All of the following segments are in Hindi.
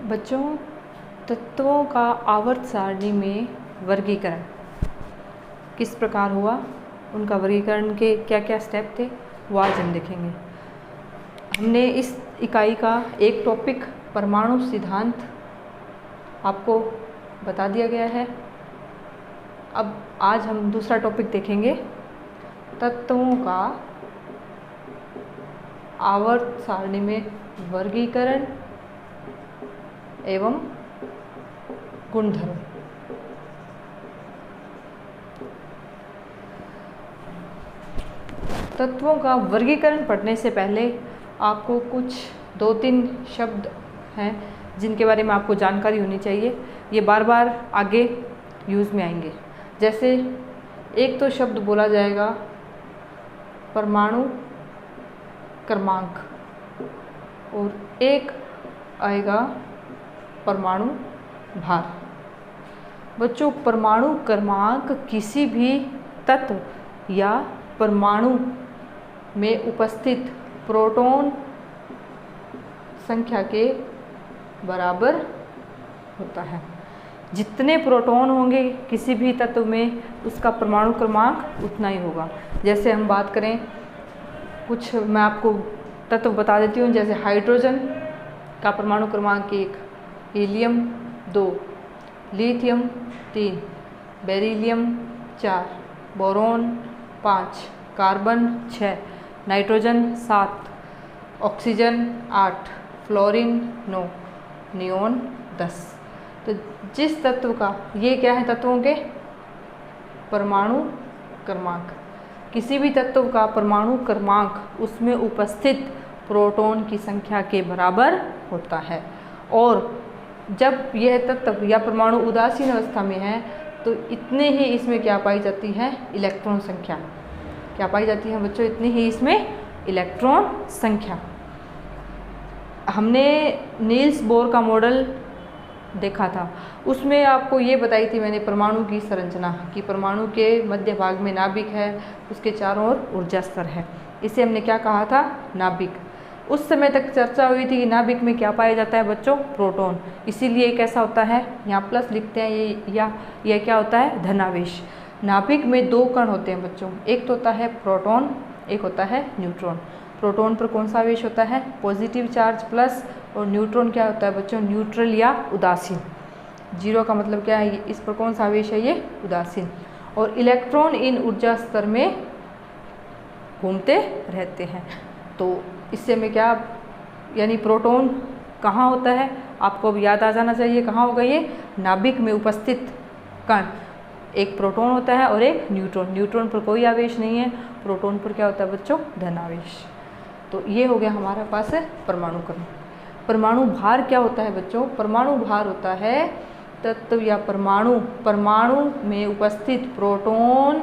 बच्चों, तत्वों का आवर्त सारणी में वर्गीकरण किस प्रकार हुआ, उनका वर्गीकरण के क्या क्या स्टेप थे, वो आज हम देखेंगे। हमने इस इकाई का एक टॉपिक परमाणु सिद्धांत आपको बता दिया गया है। अब आज हम दूसरा टॉपिक देखेंगे, तत्वों का आवर्त सारणी में वर्गीकरण एवं गुणधर्म। तत्वों का वर्गीकरण पढ़ने से पहले आपको कुछ 2-3 शब्द हैं जिनके बारे में आपको जानकारी होनी चाहिए। ये बार बार आगे यूज़ में आएंगे। जैसे एक तो शब्द बोला जाएगा परमाणु क्रमांक और एक आएगा परमाणु भार। बच्चों, परमाणु क्रमांक किसी भी तत्व या परमाणु में उपस्थित प्रोटॉन संख्या के बराबर होता है। जितने प्रोटॉन होंगे किसी भी तत्व में, उसका परमाणु क्रमांक उतना ही होगा। जैसे हम बात करें, कुछ मैं आपको तत्व बता देती हूँ। जैसे हाइड्रोजन का परमाणु क्रमांक 1, helium 2, lithium 3, beryllium 4, boron 5, carbon 6, nitrogen 7, oxygen 8, fluorine 9, neon 10। तो जिस तत्व का, ये क्या है तत्वों के परमाणु क्रमांक, किसी भी तत्व का परमाणु क्रमांक उसमें उपस्थित प्रोटॉन की संख्या के बराबर होता है। और जब यह तत्व या परमाणु उदासीन अवस्था में है तो इतने ही इसमें क्या पाई जाती है, इलेक्ट्रॉन संख्या। क्या पाई जाती है बच्चों, इतनी ही इसमें इलेक्ट्रॉन संख्या। हमने नील्स बोर का मॉडल देखा था, उसमें आपको ये बताई थी मैंने परमाणु की संरचना, कि परमाणु के मध्य भाग में नाभिक है, उसके चारों ओर ऊर्जा स्तर है। इसे हमने क्या कहा था, नाभिक। उस समय तक चर्चा हुई थी कि नाभिक में क्या पाया जाता है बच्चों, प्रोटॉन। इसीलिए कैसा होता है, यहाँ प्लस लिखते हैं ये, या यह क्या होता है, धनावेश। नाभिक में 2 कण होते हैं बच्चों, एक तो होता है प्रोटॉन, एक होता है न्यूट्रॉन। प्रोटॉन पर कौन सा आवेश होता है, पॉजिटिव चार्ज प्लस, और न्यूट्रॉन क्या होता है बच्चों, न्यूट्रल या उदासीन। 0 का मतलब क्या है, इस पर कौन सा आवेश है, ये उदासीन। और इलेक्ट्रॉन इन ऊर्जा स्तर में घूमते रहते हैं। तो इससे में क्या, यानी प्रोटॉन कहाँ होता है, आपको अब याद आ जाना चाहिए, कहाँ होगा ये, नाभिक में उपस्थित कण। एक प्रोटॉन होता है और एक न्यूट्रॉन। न्यूट्रॉन पर कोई आवेश नहीं है, प्रोटॉन पर क्या होता है बच्चों, धनावेश। तो ये हो गया हमारे पास है परमाणु क्रम। परमाणु भार क्या होता है बच्चों, परमाणु भार होता है तत्व या परमाणु में उपस्थित प्रोटॉन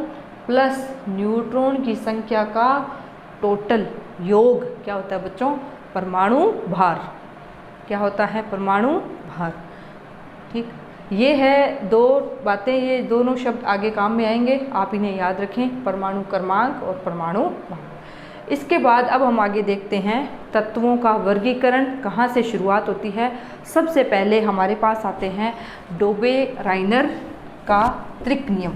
प्लस न्यूट्रॉन की संख्या का टोटल योग क्या होता है बच्चों, परमाणु भार। क्या होता है, परमाणु भार। ठीक, ये है 2 बातें, ये दोनों शब्द आगे काम में आएंगे, आप इन्हें याद रखें, परमाणु क्रमांक और परमाणु भार। इसके बाद अब हम आगे देखते हैं तत्वों का वर्गीकरण कहाँ से शुरुआत होती है। सबसे पहले हमारे पास आते हैं डोबे-राइनर का त्रिक नियम।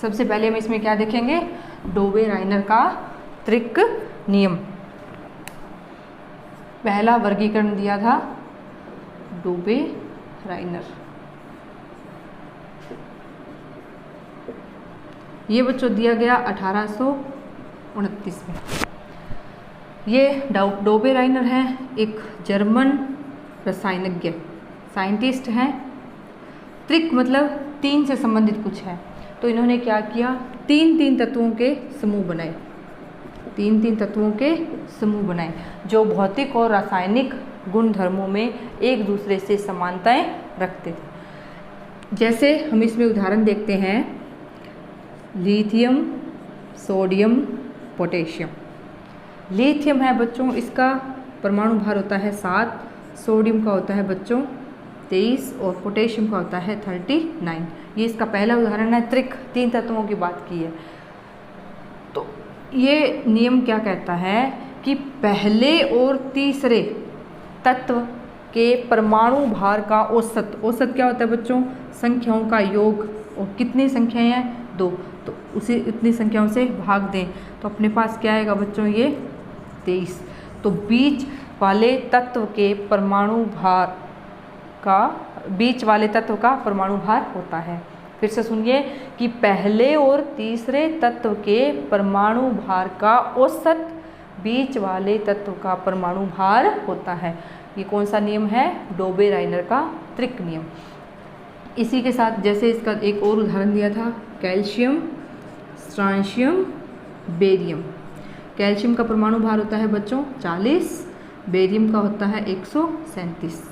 सबसे पहले हम इसमें क्या देखेंगे, डोबे-राइनर का त्रिक नियम। पहला वर्गीकरण दिया था डोबे-राइनर। ये बच्चों दिया गया 1829 में। ये डोबे-राइनर हैं, एक जर्मन रसायनज्ञ साइंटिस्ट हैं। त्रिक मतलब 3 से संबंधित कुछ है। तो इन्होंने क्या किया, 3 तत्वों के समूह बनाए, 3 तत्वों के समूह बनाए जो भौतिक और रासायनिक गुणधर्मों में एक दूसरे से समानताएं रखते थे। जैसे हम इसमें उदाहरण देखते हैं, लिथियम, सोडियम, पोटेशियम। लिथियम है बच्चों, इसका परमाणु भार होता है 7, सोडियम का होता है बच्चों 23 और पोटेशियम का होता है 39। ये इसका पहला उदाहरण है, त्रिक 3 तत्वों की बात की है। तो ये नियम क्या कहता है कि पहले और तीसरे तत्व के परमाणु भार का औसत, औसत क्या होता है बच्चों, संख्याओं का योग, और कितनी संख्याएं हैं 2, तो उसे इतनी संख्याओं से भाग दें तो अपने पास क्या आएगा बच्चों, ये 23। तो बीच वाले तत्व के परमाणु भार का, बीच वाले तत्व का परमाणु भार होता है। फिर से सुनिए कि पहले और तीसरे तत्व के परमाणु भार का औसत बीच वाले तत्व का परमाणु भार होता है। ये कौन सा नियम है, डोबे-राइनर का त्रिक नियम। इसी के साथ जैसे इसका एक और उदाहरण दिया था, कैल्शियम, स्ट्रांशियम, बेरियम। कैल्शियम का परमाणु भार होता है बच्चों 40, बेरियम का होता है 137।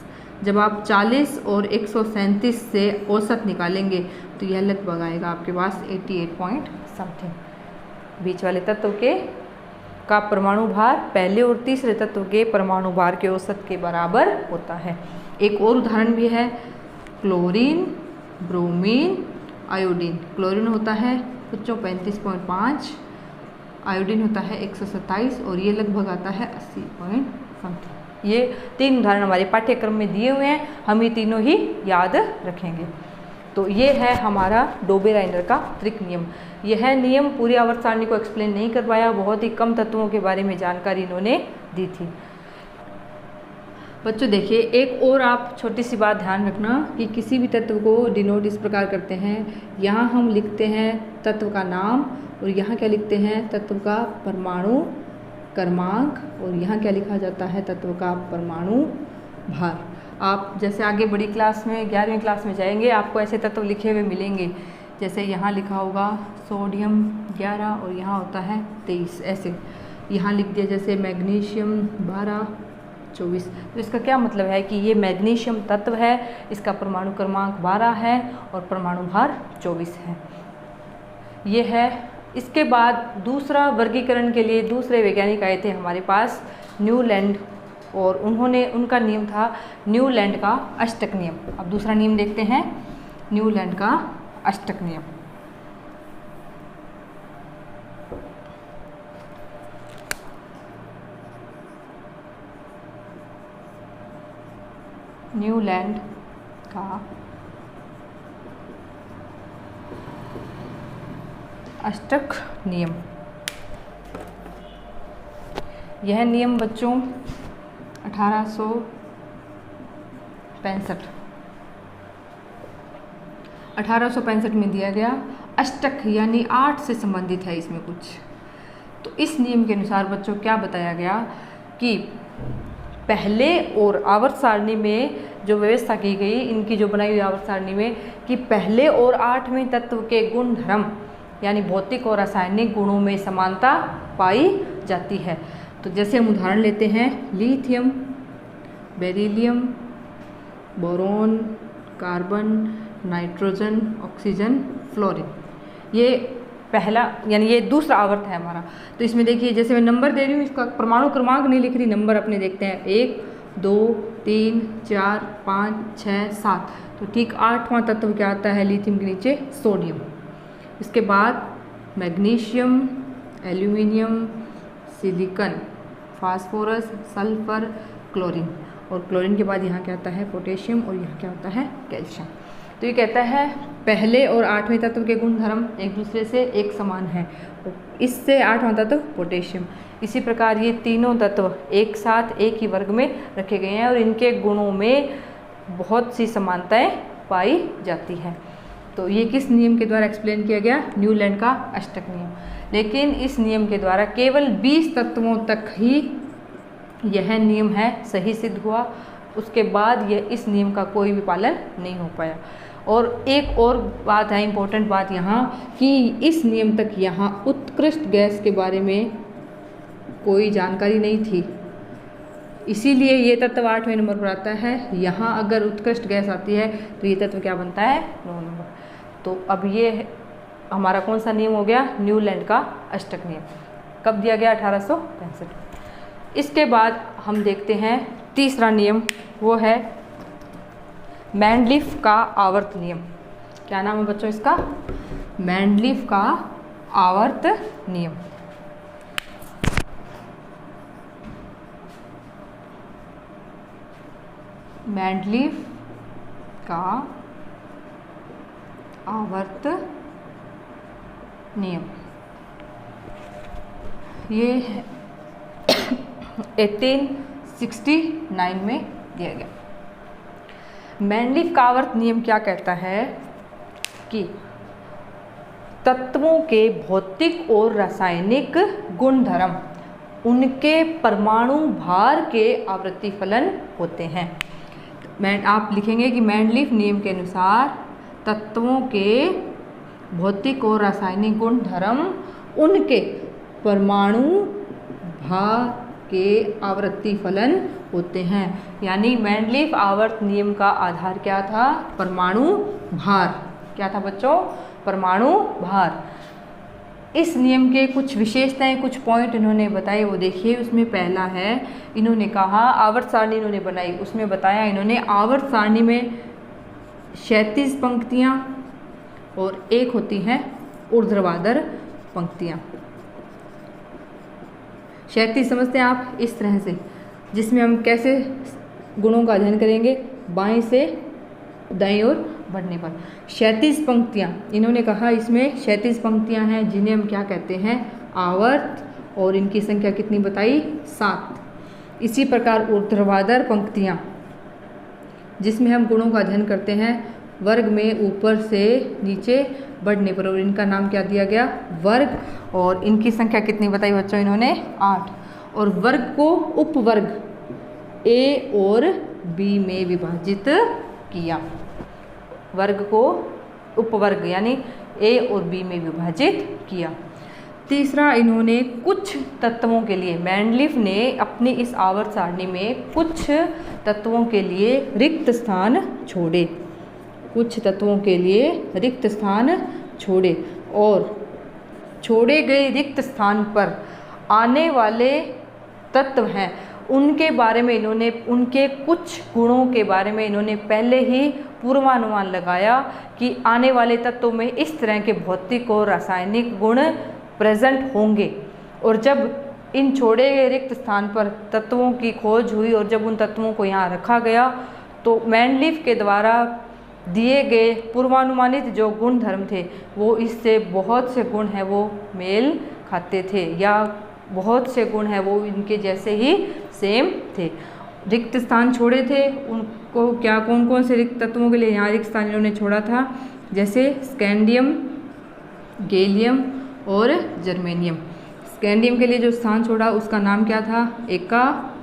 जब आप 40 और 137 से औसत निकालेंगे तो यह लगभग आएगा आपके पास 88 पॉइंट समथिंग। बीच वाले तत्व के का परमाणु भार पहले और तीसरे तत्व के परमाणु भार के औसत के बराबर होता है। एक और उदाहरण भी है, क्लोरीन, ब्रोमीन, आयोडीन। क्लोरीन होता है बच्चों 35.5, आयोडीन होता है 127 और ये लगभग आता है 80 पॉइंट समथिंग। ये 3 उदाहरण हमारे पाठ्यक्रम में दिए हुए हैं, हम ये तीनों ही याद रखेंगे। तो ये है हमारा डोबे-राइनर का त्रिक नियम। यह नियम पूरी आवर्त सारणी को एक्सप्लेन नहीं कर पाया, बहुत ही कम तत्वों के बारे में जानकारी इन्होंने दी थी। बच्चों देखिए, एक और आप छोटी सी बात ध्यान रखना कि किसी भी तत्व को डिनोट इस प्रकार करते हैं, यहाँ हम लिखते हैं तत्व का नाम और यहाँ क्या लिखते हैं, तत्व का परमाणु क्रमांक, और यहाँ क्या लिखा जाता है, तत्व का परमाणु भार। आप जैसे आगे बड़ी क्लास में 11वीं क्लास में जाएंगे, आपको ऐसे तत्व लिखे हुए मिलेंगे, जैसे यहाँ लिखा होगा सोडियम 11 और यहाँ होता है 23, ऐसे यहाँ लिख दिया जैसे मैग्नीशियम 12, 24। तो इसका क्या मतलब है कि ये मैग्नीशियम तत्व है, इसका परमाणु क्रमांक 12 है और परमाणु भार 24 है। ये है। इसके बाद दूसरा वर्गीकरण के लिए दूसरे वैज्ञानिक आए थे हमारे पास, न्यूलैंड, और उनका नियम था न्यूलैंड का अष्टक नियम। अब दूसरा नियम देखते हैं, न्यूलैंड का अष्टक नियम। न्यूलैंड का अष्टक नियम। यह नियम बच्चों 1865 में दिया गया। अष्टक यानी 8 से संबंधित है इसमें कुछ। तो इस नियम के अनुसार बच्चों क्या बताया गया कि पहले और आवर्त सारणी में जो व्यवस्था की गई, इनकी जो बनाई हुई आवर्त सारणी में, कि पहले और 8वें तत्व के गुण धर्म यानी भौतिक और रासायनिक गुणों में समानता पाई जाती है। तो जैसे हम उदाहरण लेते हैं, lithium, beryllium, boron, carbon, nitrogen, oxygen, fluorine. ये पहला यानी ये दूसरा आवर्त है हमारा। तो इसमें देखिए, जैसे मैं नंबर दे रही हूँ, इसका परमाणु क्रमांक नहीं लिख रही, नंबर अपने देखते हैं, 1, 2, 3, 4, 5, 6, 7। तो ठीक 8वां तत्व क्या आता है लिथियम के नीचे, सोडियम। इसके बाद magnesium, aluminium, silicon, phosphorus, sulphur, chlorine, और क्लोरीन के बाद यहाँ क्या आता है, पोटेशियम, और यहाँ क्या होता है, कैल्शियम। तो ये कहता है पहले और 8वें तत्व के गुण धर्म एक दूसरे से एक समान है। इससे 8वां तत्व पोटेशियम। इसी प्रकार ये तीनों तत्व एक साथ एक ही वर्ग में रखे गए हैं और इनके गुणों में बहुत सी समानताएं पाई जाती हैं। तो ये किस नियम के द्वारा एक्सप्लेन किया गया, न्यूलैंड का अष्टक नियम। लेकिन इस नियम के द्वारा केवल 20 तत्वों तक ही यह नियम है सही सिद्ध हुआ। उसके बाद यह इस नियम का कोई भी पालन नहीं हो पाया। और एक और बात है, इम्पोर्टेंट बात यहाँ, कि इस नियम तक यहाँ उत्कृष्ट गैस के बारे में कोई जानकारी नहीं थी, इसीलिए ये तत्व 8वें नंबर पर आता है। यहाँ अगर उत्कृष्ट गैस आती है तो ये तत्व क्या बनता है, 9 नंबर। तो अब ये हमारा कौन सा नियम हो गया, न्यूलैंड का अष्टक नियम। कब दिया गया, 1865। इसके बाद हम देखते हैं तीसरा नियम, वो है मेंडलीफ का आवर्त नियम। क्या नाम है बच्चों इसका, मेंडलीफ का आवर्त नियम। मेंडलीव का आवर्त नियम, ये 1869 में दिया गया। मेंडलीव का आवर्त नियम क्या कहता है कि तत्वों के भौतिक और रासायनिक गुणधर्म उनके परमाणु भार के आवर्ती फलन होते हैं। आप लिखेंगे कि मेंडलीव नियम के अनुसार तत्वों के भौतिक और रासायनिक गुणधर्म उनके परमाणु भार के आवर्ती फलन होते हैं। यानी मेंडलीव आवर्त नियम का आधार क्या था? परमाणु भार। क्या था बच्चों? परमाणु भार। इस नियम के कुछ विशेषताएं, कुछ पॉइंट इन्होंने बताए, वो देखिए। उसमें पहला है, इन्होंने कहा आवर्त सारणी इन्होंने बनाई, उसमें बताया इन्होंने आवर्त सारणी में क्षैतिज पंक्तियां और एक होती हैं ऊर्ध्वाधर पंक्तियां। क्षैतिज समझते हैं आप इस तरह से, जिसमें हम कैसे गुणों का अध्ययन करेंगे, बाएं से दाईं ओर बढ़ने पर। क्षैतिज पंक्तियां, इन्होंने कहा इसमें क्षैतिज पंक्तियां हैं जिन्हें हम क्या कहते हैं? आवर्त, और इनकी संख्या कितनी बताई? 7। इसी प्रकार ऊर्ध्वाधर पंक्तियां, जिसमें हम गुणों का अध्ययन करते हैं वर्ग में ऊपर से नीचे बढ़ने पर, और इनका नाम क्या दिया गया? वर्ग, और इनकी संख्या कितनी बताई बच्चों? इन्होंने 8। और वर्ग को उपवर्ग ए और बी में विभाजित किया। वर्ग को उपवर्ग यानी ए और बी में विभाजित किया। तीसरा, इन्होंने कुछ तत्वों के लिए, मेंडलीव ने अपनी इस आवर्त सारणी में कुछ तत्वों के लिए रिक्त स्थान छोड़े। कुछ तत्वों के लिए रिक्त स्थान छोड़े, और छोड़े गए रिक्त स्थान पर आने वाले तत्व हैं उनके बारे में इन्होंने, उनके कुछ गुणों के बारे में इन्होंने पहले ही पूर्वानुमान लगाया कि आने वाले तत्वों में इस तरह के भौतिक और रासायनिक गुण प्रेजेंट होंगे। और जब इन छोड़े गए रिक्त स्थान पर तत्वों की खोज हुई और जब उन तत्वों को यहाँ रखा गया, तो मेंडलीव के द्वारा दिए गए पूर्वानुमानित जो गुण धर्म थे वो इससे बहुत से गुण हैं वो मेल खाते थे, या बहुत से गुण हैं वो इनके जैसे ही सेम थे। रिक्त स्थान छोड़े थे, उनको क्या, कौन कौन से रिक्त तत्वों के लिए यहाँ रिक्त स्थान इन्होंने छोड़ा था? जैसे स्कैंडियम, गैलियम और जर्मेनियम। स्कैंडियम के लिए जो स्थान छोड़ा उसका नाम क्या था? एका,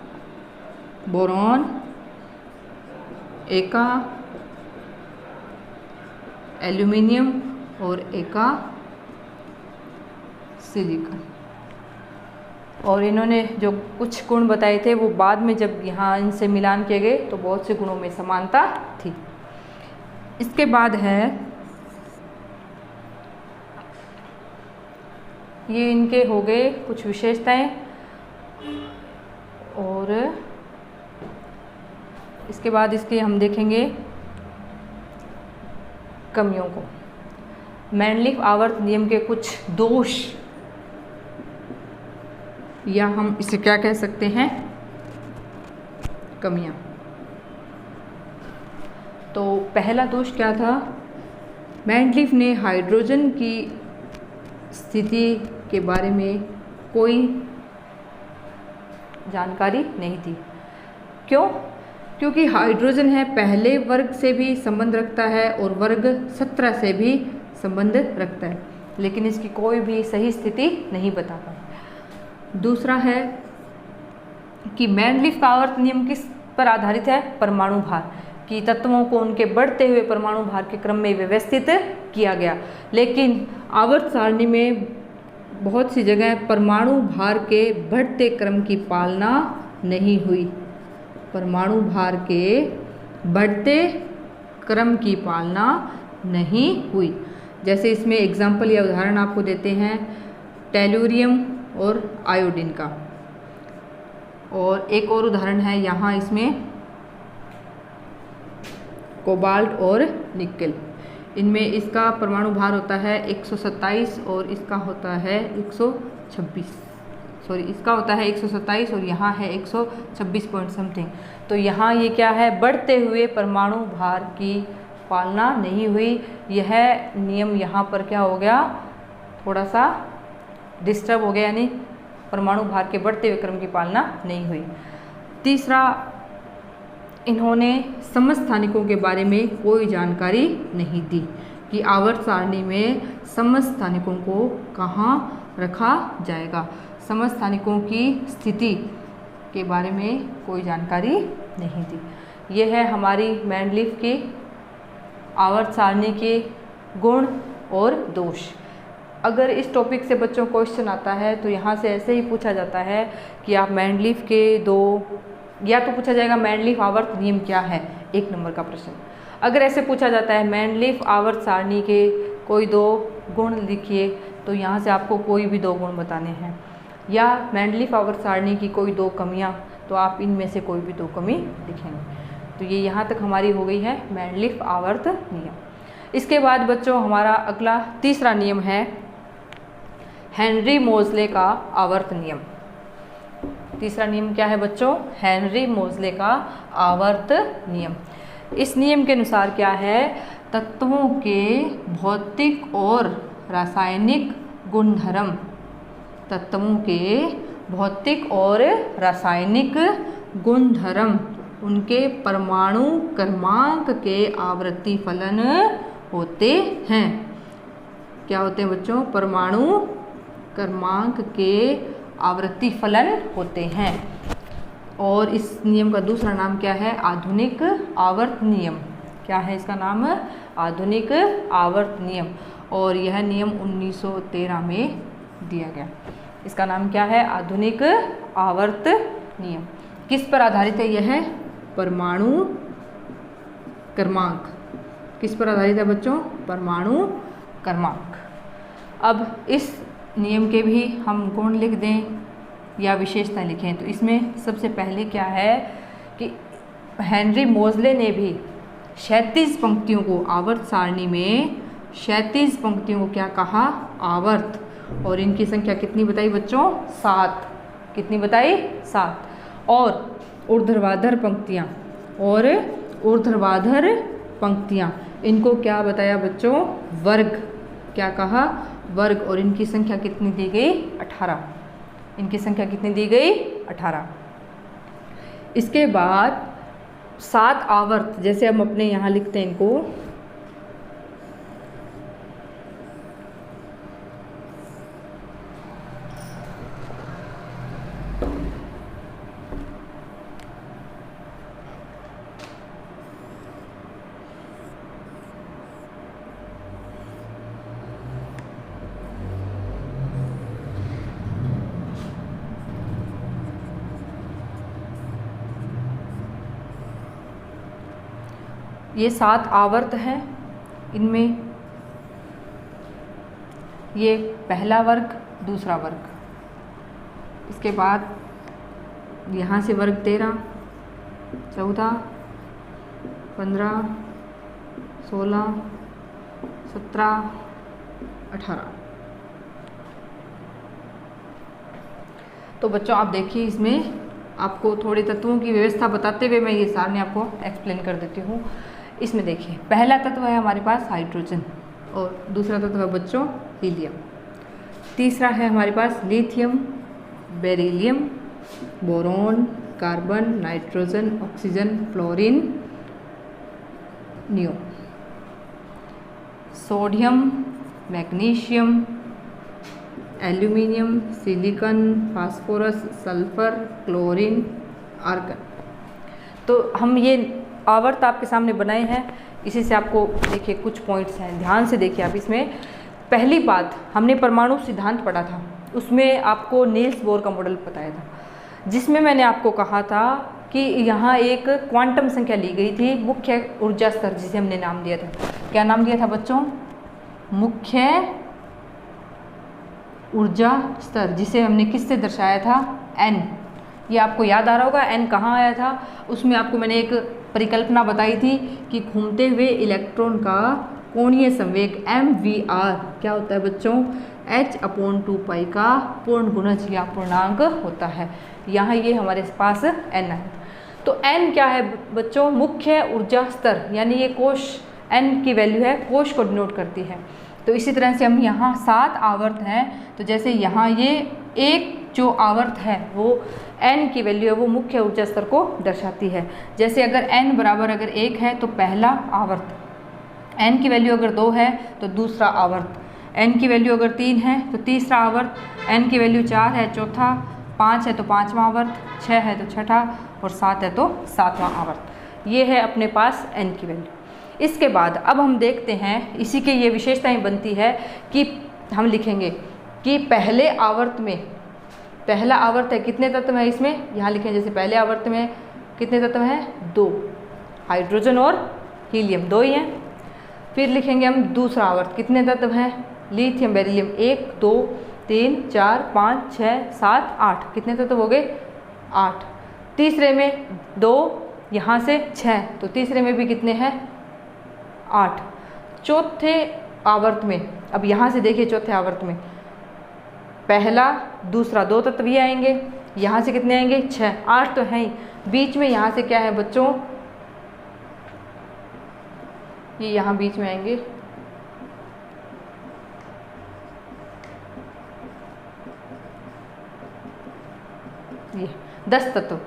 बोरॉन, एका एल्यूमिनियम और एका सिलिकॉन। और इन्होंने जो कुछ गुण बताए थे वो बाद में जब यहाँ इनसे मिलान किए गए तो बहुत से गुणों में समानता थी। इसके बाद है, ये इनके हो गए कुछ विशेषताएं, और इसके बाद इसके हम देखेंगे कमियों को। मेंडलीव आवर्त नियम के कुछ दोष, या हम इसे क्या कह सकते हैं? कमियां। तो पहला दोष क्या था? मेंडलीव ने हाइड्रोजन की स्थिति के बारे में कोई जानकारी नहीं थी। क्यों? क्योंकि हाइड्रोजन है पहले वर्ग से भी संबंध रखता है और वर्ग 17 से भी संबंध रखता है, लेकिन इसकी कोई भी सही स्थिति नहीं बता पाई। दूसरा है कि मेंडलीव का आवर्त नियम किस पर आधारित है? परमाणु भार, कि तत्वों को उनके बढ़ते हुए परमाणु भार के क्रम में व्यवस्थित किया गया, लेकिन आवर्त सारणी में बहुत सी जगह परमाणु भार के बढ़ते क्रम की पालना नहीं हुई। परमाणु भार के बढ़ते क्रम की पालना नहीं हुई। जैसे इसमें एग्जाम्पल या उदाहरण आपको देते हैं टेलुरियम और आयोडीन का, और एक और उदाहरण है यहाँ इसमें कोबाल्ट और निकेल। इनमें इसका परमाणु भार होता है 127 और इसका होता है 126। सॉरी इसका होता है 127 और यहाँ है 126 पॉइंट समथिंग। तो यहाँ ये क्या है, बढ़ते हुए परमाणु भार की पालना नहीं हुई। यह नियम यहाँ पर क्या हो गया, थोड़ा सा डिस्टर्ब हो गया, यानी परमाणु भार के बढ़ते हुए क्रम की पालना नहीं हुई। तीसरा, इन्होंने समस्थानिकों के बारे में कोई जानकारी नहीं दी कि आवर्त सारणी में समस्थानिकों को कहाँ रखा जाएगा। समस्थानिकों की स्थिति के बारे में कोई जानकारी नहीं दी। यह है हमारी मेंडलीफ की आवर्त सारणी के गुण और दोष। अगर इस टॉपिक से बच्चों को क्वेश्चन आता है तो यहाँ से ऐसे ही पूछा जाता है कि आप मेंडलीफ के दो, या तो पूछा जाएगा मेंडलीफ आवर्त नियम क्या है, 1 नंबर का प्रश्न। अगर ऐसे पूछा जाता है मेंडलीफ आवर्त सारणी के कोई 2 गुण लिखिए, तो यहाँ से आपको कोई भी 2 गुण बताने हैं, या मेंडलीफ आवर्त सारणी की कोई 2 कमियाँ, तो आप इनमें से कोई भी 2 कमी लिखेंगे। तो ये यहाँ तक हमारी हो गई है मेंडलीफ आवर्त नियम। इसके बाद बच्चों हमारा अगला तीसरा नियम है हेनरी मोज़ले का आवर्त नियम। तीसरा नियम क्या है बच्चों, हेनरी मोज़ले का आवर्त नियम। इस नियम के अनुसार क्या है, तत्वों के भौतिक और रासायनिक गुणधर्म, तत्वों के भौतिक और रासायनिक गुणधर्म उनके परमाणु क्रमांक के आवर्ती फलन होते हैं। क्या होते हैं बच्चों, परमाणु क्रमांक के आवर्ती फलन होते हैं। और इस नियम का दूसरा नाम क्या है, आधुनिक आवर्त नियम। क्या है इसका नाम, आधुनिक आवर्त नियम। और यह नियम 1913 में दिया गया। इसका नाम क्या है, आधुनिक आवर्त नियम। किस पर आधारित है यह, परमाणु क्रमांक। किस पर आधारित है बच्चों, परमाणु क्रमांक। अब इस नियम के भी हम गुण लिख दें या विशेषता लिखें, तो इसमें सबसे पहले क्या है कि हेनरी मोज़ले ने भी क्षैतिज पंक्तियों को आवर्त सारणी में, क्षैतिज पंक्तियों को क्या कहा, आवर्त। और इनकी संख्या कितनी बताई बच्चों, 7। कितनी बताई, 7। और ऊर्ध्वाधर पंक्तियाँ, और ऊर्ध्वाधर पंक्तियाँ, इनको क्या बताया बच्चों, वर्ग। क्या कहा, वर्ग। और इनकी संख्या कितनी दी गई, 18। इनकी संख्या कितनी दी गई, 18। इसके बाद 7 आवर्त, जैसे हम अपने यहाँ लिखते हैं इनको, ये 7 आवर्त हैं। इनमें ये पहला वर्ग, दूसरा वर्ग, इसके बाद यहाँ से वर्ग 13, 14, 15, 16, 17, 18। तो बच्चों आप देखिए, इसमें आपको थोड़े तत्वों की व्यवस्था बताते हुए मैं ये सारणी आपको एक्सप्लेन कर देती हूँ। इसमें देखिए, पहला तत्व है हमारे पास हाइड्रोजन, और दूसरा तत्व है बच्चों हीलियम। तीसरा है हमारे पास lithium, beryllium, boron, carbon, nitrogen, oxygen, fluorine, neon. Sodium, magnesium, aluminium, silicon, phosphorus, sulphur, chlorine, argon. तो हम ये आवर्त आपके सामने बनाए हैं। इसी से आपको देखिए कुछ पॉइंट्स हैं, ध्यान से देखिए आप। इसमें पहली बात, हमने परमाणु सिद्धांत पढ़ा था, उसमें आपको नील्स बोर का मॉडल बताया था, जिसमें मैंने आपको कहा था कि यहाँ एक क्वांटम संख्या ली गई थी, मुख्य ऊर्जा स्तर, जिसे हमने नाम दिया था। क्या नाम दिया था बच्चों, मुख्य ऊर्जा स्तर, जिसे हमने किससे दर्शाया था, n। ये आपको याद आ रहा होगा n कहाँ आया था। उसमें आपको मैंने एक परिकल्पना बताई थी कि घूमते हुए इलेक्ट्रॉन का कोणीय संवेग mvr क्या होता है बच्चों, H/2 पाई का पूर्ण गुणज या पूर्णांक होता है। यहाँ ये हमारे पास n है। तो n क्या है बच्चों? मुख्य ऊर्जा स्तर, यानी ये कोश n की वैल्यू है, कोश को डिनोट करती है। तो इसी तरह से हम यहाँ 7 आवर्त हैं, तो जैसे यहाँ ये एक जो आवर्त है वो n की वैल्यू है, वो मुख्य ऊर्जा स्तर को दर्शाती है। जैसे अगर n बराबर अगर 1 है तो पहला आवर्त, n की वैल्यू अगर 2 है तो दूसरा आवर्त, n की वैल्यू अगर 3 है तो तीसरा आवर्त, n की वैल्यू 4 है चौथा, 5 है तो पाँचवा आवर्त, 6 है तो छठा और 7 है तो सातवां आवर्त। ये है अपने पास n की वैल्यू। इसके बाद अब हम देखते हैं, इसी के ये विशेषताएं बनती है कि हम लिखेंगे कि पहले आवर्त में, पहला आवर्त है कितने तत्व हैं इसमें, यहाँ लिखें जैसे पहले आवर्त में कितने तत्व हैं? 2, हाइड्रोजन और हीलियम 2 ही हैं। फिर लिखेंगे हम दूसरा आवर्त, कितने तत्व हैं? लिथियम बेरिलियम 1 2 3 4 5 6 7 8, कितने तत्व हो गए? 8। तीसरे में 2, यहाँ से 6, तो तीसरे में भी कितने हैं? 8। चौथे आवर्त में, अब यहाँ से देखिए चौथे आवर्त में पहला दूसरा 2 तत्व भी आएंगे, यहाँ से कितने आएंगे? 6, 8 तो हैं ही। बीच में यहाँ से क्या है बच्चों? ये यहाँ बीच में आएंगे, ये 10 तत्व,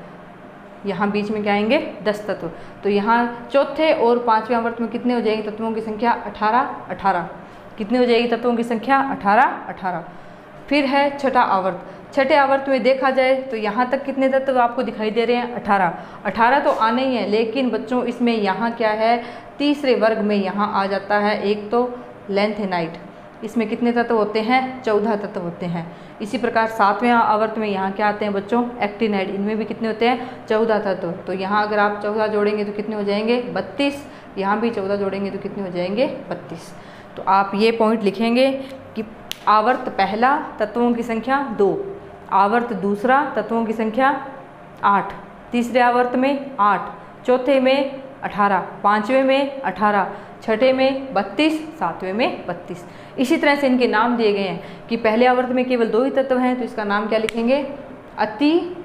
यहाँ बीच में क्या आएंगे? 10 तत्व। तो यहाँ चौथे और पांचवें आवर्त में कितने हो जाएंगे तत्वों की संख्या? 18। कितनी हो जाएगी तत्वों की संख्या? 18। फिर है छठा आवर्त। छठे आवर्त में देखा जाए तो यहाँ तक कितने तत्व आपको दिखाई दे रहे हैं? 18 तो आने ही हैं, लेकिन बच्चों इसमें यहाँ क्या है? तीसरे वर्ग में यहाँ आ जाता है एक तो लैंथेनाइट, इसमें कितने तत्व होते हैं? 14 तत्व होते हैं। इसी प्रकार सातवें आवर्त में यहाँ क्या आते हैं बच्चों? एक्टिनाइड, इनमें भी कितने होते हैं? 14 तत्व। तो यहाँ अगर आप 14 जोड़ेंगे तो कितने हो जाएंगे? 32। यहाँ भी 14 जोड़ेंगे तो कितने हो जाएंगे? 32। तो आप ये पॉइंट लिखेंगे कि आवर्त पहला तत्वों की संख्या 2, आवर्त दूसरा तत्वों की संख्या 8, तीसरे आवर्त में 8, चौथे में 18, पाँचवें में 18, छठे में 32, सातवें में 32। इसी तरह से इनके नाम दिए गए हैं कि पहले आवर्त में केवल 2 ही तत्व हैं, तो इसका नाम क्या लिखेंगे? अति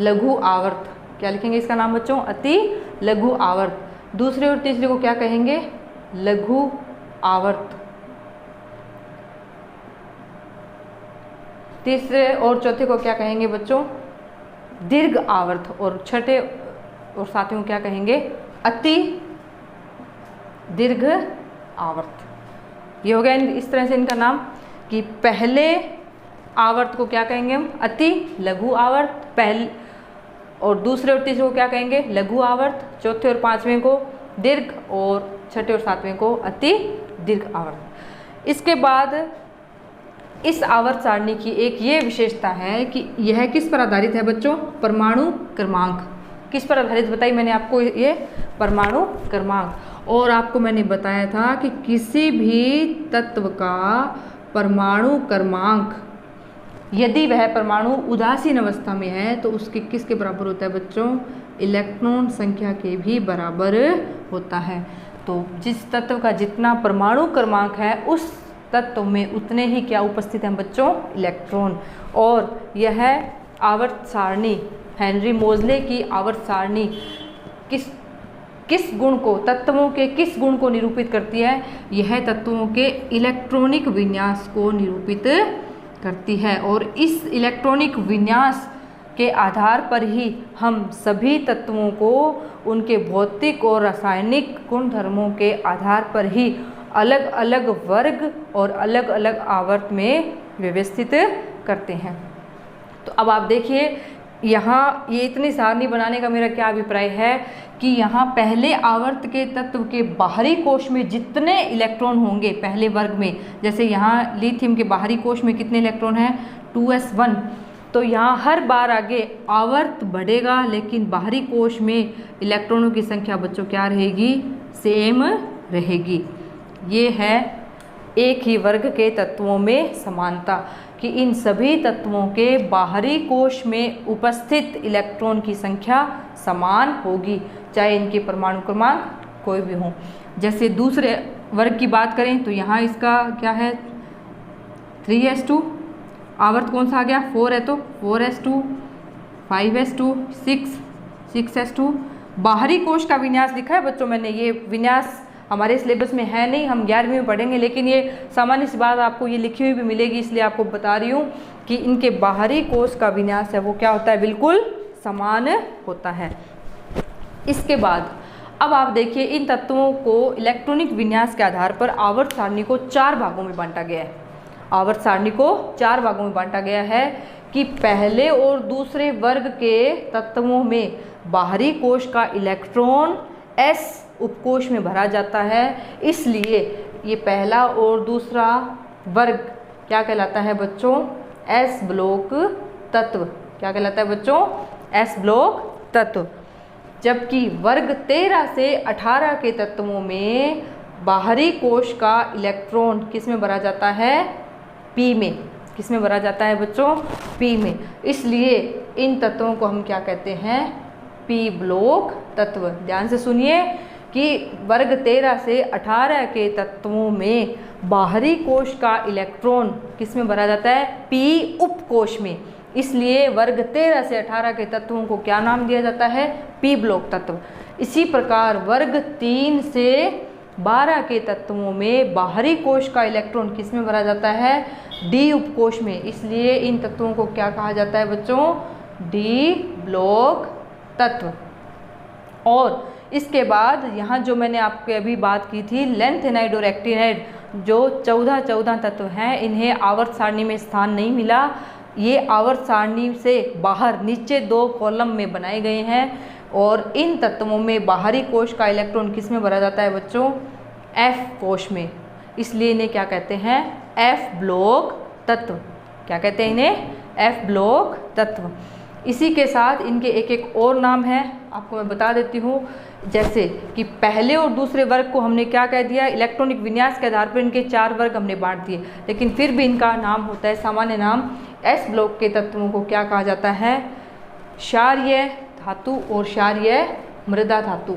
लघु आवर्त। क्या लिखेंगे इसका नाम बच्चों? अति लघु आवर्त। दूसरे और तीसरे को क्या कहेंगे? लघु आवर्त। तीसरे और चौथे को क्या कहेंगे बच्चों? दीर्घ आवर्त। और छठे और सातवें को क्या कहेंगे? अति दीर्घ आवर्त। ये हो गया इस तरह से इनका नाम कि पहले आवर्त को क्या कहेंगे हम? अति लघु आवर्त। पहले और दूसरे और तीसरे को क्या कहेंगे? लघु आवर्त। चौथे और पांचवें को दीर्घ और छठे और सातवें को अति दीर्घ आवर्त। इसके बाद इस आवर्त सारणी की एक ये विशेषता है कि यह किस पर आधारित है बच्चों? परमाणु क्रमांक। किस पर आधारित बताई मैंने आपको? ये परमाणु क्रमांक। और आपको मैंने बताया था कि किसी भी तत्व का परमाणु क्रमांक यदि वह परमाणु उदासीन अवस्था में है तो उसके किसके बराबर होता है बच्चों? इलेक्ट्रॉन संख्या के भी बराबर होता है। तो जिस तत्व का जितना परमाणु क्रमांक है उस तत्व में उतने ही क्या उपस्थित हैं बच्चों? इलेक्ट्रॉन। और यह आवर्त सारणी, हेनरी मोजले की आवर्त सारणी किस गुण को, तत्वों के किस गुण को निरूपित करती है? यह तत्वों के इलेक्ट्रॉनिक विन्यास को निरूपित करती है। और इस इलेक्ट्रॉनिक विन्यास के आधार पर ही हम सभी तत्वों को उनके भौतिक और रासायनिक गुणधर्मों के आधार पर ही अलग अलग वर्ग और अलग अलग आवर्त में व्यवस्थित करते हैं। तो अब आप देखिए यहाँ ये इतनी सारणी बनाने का मेरा क्या अभिप्राय है कि यहाँ पहले आवर्त के तत्व के बाहरी कोश में जितने इलेक्ट्रॉन होंगे पहले वर्ग में, जैसे यहाँ लिथियम के बाहरी कोश में कितने इलेक्ट्रॉन हैं? 2s1। तो यहाँ हर बार आगे आवर्त बढ़ेगा लेकिन बाहरी कोश में इलेक्ट्रॉनों की संख्या बच्चों क्या रहेगी? सेम रहेगी। ये है एक ही वर्ग के तत्वों में समानता कि इन सभी तत्वों के बाहरी कोश में उपस्थित इलेक्ट्रॉन की संख्या समान होगी, चाहे इनके परमाणु क्रमांक कोई भी हो। जैसे दूसरे वर्ग की बात करें तो यहाँ इसका क्या है? 3s2, आवर्त कौन सा आ गया 4 है तो 4s2, 5s2, 6s2। बाहरी कोश का विन्यास लिखा है बच्चों मैंने, ये विन्यास हमारे सिलेबस में है नहीं, हम 11वीं में पढ़ेंगे, लेकिन ये सामान्य सी बात आपको ये लिखी हुई भी मिलेगी, इसलिए आपको बता रही हूँ कि इनके बाहरी कोश का विन्यास है वो क्या होता है, बिल्कुल समान होता है। इसके बाद अब आप देखिए इन तत्वों को इलेक्ट्रॉनिक विन्यास के आधार पर आवर्त सारणी को 4 भागों में बांटा गया है। आवर्त सारणी को 4 भागों में बांटा गया है कि पहले और दूसरे वर्ग के तत्वों में बाहरी कोश का इलेक्ट्रॉन s उपकोश में भरा जाता है, इसलिए ये पहला और दूसरा वर्ग क्या कहलाता है बच्चों, s ब्लॉक तत्व। क्या कहलाता है बच्चों, s ब्लॉक तत्व। जबकि वर्ग 13 से 18 के तत्वों में बाहरी कोश का इलेक्ट्रॉन किस में भरा जाता है, p में। किस में भरा जाता है बच्चों, p में। इसलिए इन तत्वों को हम क्या कहते हैं, p ब्लॉक तत्व। ध्यान से सुनिए कि वर्ग 13 से 18 के तत्वों में बाहरी कोश का इलेक्ट्रॉन किस में भरा जाता है, p उपकोश में। इसलिए वर्ग 13 से 18 के तत्वों को क्या नाम दिया जाता है, p ब्लॉक तत्व। इसी प्रकार वर्ग 3 से 12 के तत्वों में बाहरी कोश का इलेक्ट्रॉन किस में भरा जाता है, d उपकोश में। इसलिए इन तत्वों को क्या कहा जाता है बच्चों, d ब्लॉक तत्व। और इसके बाद यहाँ जो मैंने आपके अभी बात की थी लेंथेनाइड और एक्टिनाइड, जो 14 तत्व हैं, इन्हें आवर्त सारणी में स्थान नहीं मिला। ये आवर्त सारणी से बाहर नीचे 2 कॉलम में बनाए गए हैं और इन तत्वों में बाहरी कोश का इलेक्ट्रॉन किस में भरा जाता है बच्चों, f कोश में। इसलिए इन्हें क्या कहते हैं, f ब्लॉक तत्व। क्या कहते हैं इन्हें, f ब्लॉक तत्व। इसी के साथ इनके एक और नाम है, आपको मैं बता देती हूँ। जैसे कि पहले और दूसरे वर्ग को हमने क्या कह दिया, इलेक्ट्रॉनिक विन्यास के आधार पर इनके 4 वर्ग हमने बांट दिए, लेकिन फिर भी इनका नाम होता है सामान्य नाम। s ब्लॉक के तत्वों को क्या कहा जाता है, क्षारीय धातु और क्षारीय मृदा धातु।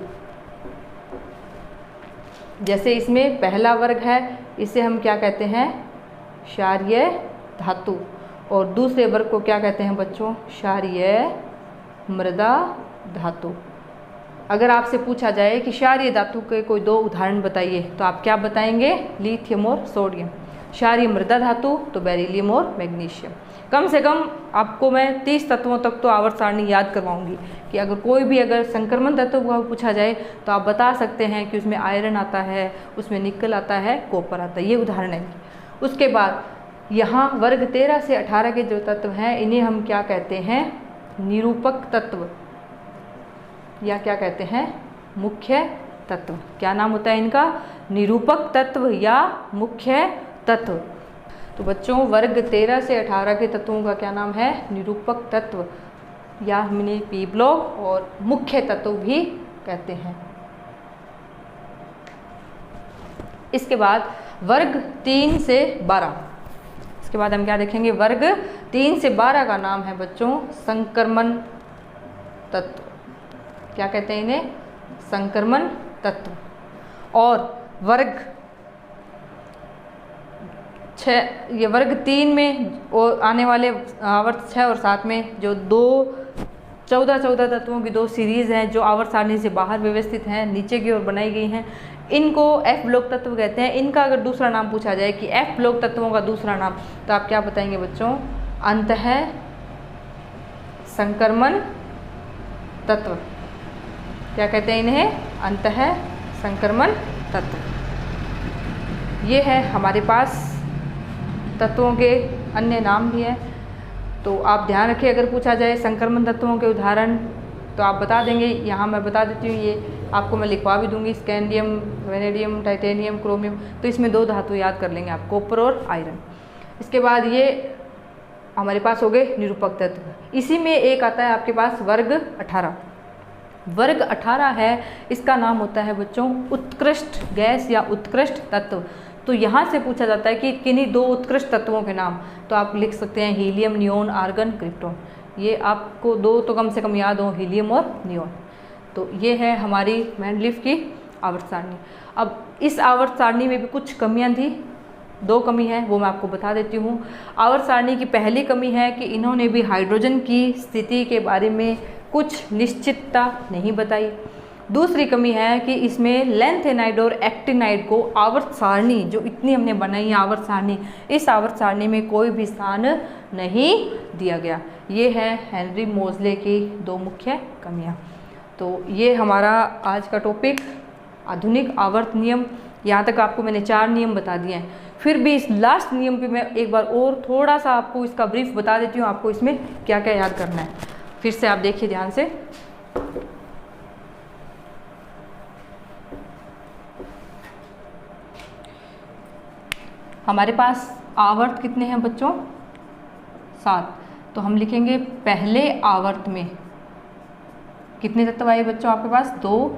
जैसे इसमें पहला वर्ग है, इसे हम क्या कहते हैं, क्षारीय धातु, और दूसरे वर्ग को क्या कहते हैं बच्चों, क्षारीय मृदा धातु। अगर आपसे पूछा जाए कि क्षारीय धातु के कोई 2 उदाहरण बताइए, तो आप क्या बताएंगे, लिथियम और सोडियम। क्षारीय मृदा धातु तो बेरिलियम और मैग्नीशियम। कम से कम आपको मैं 30 तत्वों तक तो आवर्त सारणी याद करवाऊंगी कि अगर कोई भी अगर संक्रमण तत्व का पूछा जाए तो आप बता सकते हैं कि उसमें आयरन आता है, उसमें निकल आता है, कॉपर आता है। ये उदाहरण है। उसके बाद यहाँ वर्ग 13 से 18 के जो तत्व हैं, इन्हें हम क्या कहते हैं, निरूपक तत्व, या क्या कहते हैं, मुख्य तत्व। क्या नाम होता है इनका, निरूपक तत्व या मुख्य तत्व। तो बच्चों वर्ग 13 से 18 के तत्वों का क्या नाम है, निरूपक तत्व, या हमने p ब्लॉक और मुख्य तत्व भी कहते हैं। इसके बाद वर्ग 3 से 12, इसके बाद हम क्या देखेंगे, वर्ग 3 से 12 का नाम है बच्चों संक्रमण तत्व। क्या कहते हैं इन्हें, संक्रमण तत्व। और वर्ग 6, ये वर्ग 3 में आने वाले आवर्त 6 और 7 में जो 14 तत्वों की 2 सीरीज़ हैं जो आवर्त सारणी से बाहर व्यवस्थित हैं, नीचे की ओर बनाई गई हैं, इनको f ब्लॉक तत्व कहते हैं। इनका अगर दूसरा नाम पूछा जाए कि f ब्लॉक तत्वों का दूसरा नाम, तो आप क्या बताएंगे बच्चों, अंतः संक्रमण तत्व। क्या कहते हैं इन्हें, अंतः संक्रमण तत्व। ये है हमारे पास तत्वों के अन्य नाम भी हैं, तो आप ध्यान रखिए अगर पूछा जाए संक्रमण तत्वों के उदाहरण तो आप बता देंगे। यहाँ मैं बता देती हूँ, ये आपको मैं लिखवा भी दूंगी, स्कैंडियम, वेनेडियम, टाइटेनियम, क्रोमियम। तो इसमें 2 धातु याद कर लेंगे आप, कॉपर और आयरन। इसके बाद ये हमारे पास हो गए निरूपक तत्व। इसी में एक आता है आपके पास वर्ग 18। वर्ग 18 है, इसका नाम होता है बच्चों उत्कृष्ट गैस या उत्कृष्ट तत्व। तो यहाँ से पूछा जाता है कि किन्हीं 2 उत्कृष्ट तत्वों के नाम, तो आप लिख सकते हैं हीलियम, नियोन, आर्गन, क्रिप्टॉन। ये आपको 2 तो कम से कम याद हो, हीलियम और नियोन। तो ये है हमारी मैंडलीफ की आवर्त सारणी। अब इस आवर्त सारणी में भी कुछ कमियां थी, दो कमी है वो मैं आपको बता देती हूँ। आवर्त सारणी की पहली कमी है कि इन्होंने भी हाइड्रोजन की स्थिति के बारे में कुछ निश्चितता नहीं बताई। दूसरी कमी है कि इसमें लैंथेनाइड और एक्टिनाइड को आवर्त सारणी जो इतनी हमने बनाई है आवर्त सारणी, इस आवर्त सारणी में कोई भी स्थान नहीं दिया गया। ये है हेनरी मोजले की दो मुख्य कमियां। तो ये हमारा आज का टॉपिक आधुनिक आवर्त नियम। यहाँ तक आपको मैंने 4 नियम बता दिए हैं। फिर भी इस लास्ट नियम पे मैं एक बार और थोड़ा सा आपको इसका ब्रीफ बता देती हूँ, आपको इसमें क्या क्या याद करना है। फिर से आप देखिए ध्यान से। हमारे पास आवर्त कितने हैं बच्चों? 7। तो हम लिखेंगे पहले आवर्त में कितने तत्व आए बच्चों आपके पास? 2।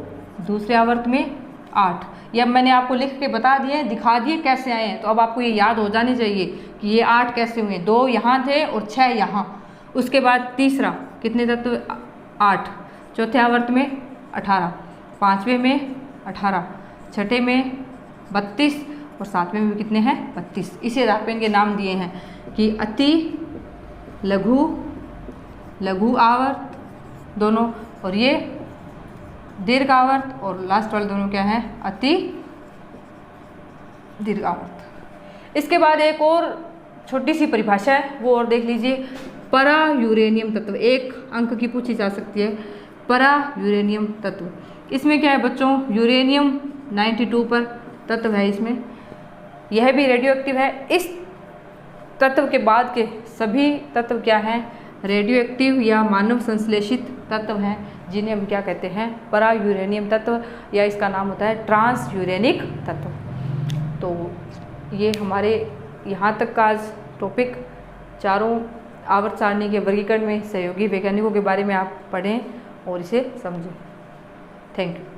दूसरे आवर्त में 8। ये अब मैंने आपको लिख के बता दिए, दिखा दिए कैसे आए हैं। तो अब आपको ये याद हो जाने चाहिए कि ये 8 कैसे हुए। 2 यहाँ थे और 6 यहाँ। उसके बाद तीसरा कितने तत्व? 8। चौथे आवर्त में 18। पाँचवें में 18। छठे में 32 और सातवें में कितने हैं? 32। इसी आधार पर इनके नाम दिए हैं कि अति लघु आवर्त दोनों, और ये दीर्घ आवर्त, और लास्ट वाले दोनों क्या हैं? अति दीर्घ आवर्त। इसके बाद एक और छोटी सी परिभाषा है वो और देख लीजिए। परा यूरेनियम तत्व 1 अंक की पूछी जा सकती है। परा यूरेनियम तत्व, इसमें क्या है बच्चों? यूरेनियम 92 पर तत्व है इसमें, यह भी रेडियो एक्टिव है। इस तत्व के बाद के सभी तत्व क्या हैं? रेडियो एक्टिव या मानव संश्लेषित तत्व हैं, जिन्हें हम क्या कहते हैं? परा यूरेनियम तत्व, या इसका नाम होता है ट्रांस यूरेनिक तत्व। तो ये हमारे यहाँ तक का आज टॉपिक। चारों आवर्त सारणी के वर्गीकरण में सहयोगी वैज्ञानिकों के बारे में आप पढ़ें और इसे समझें। Thank you.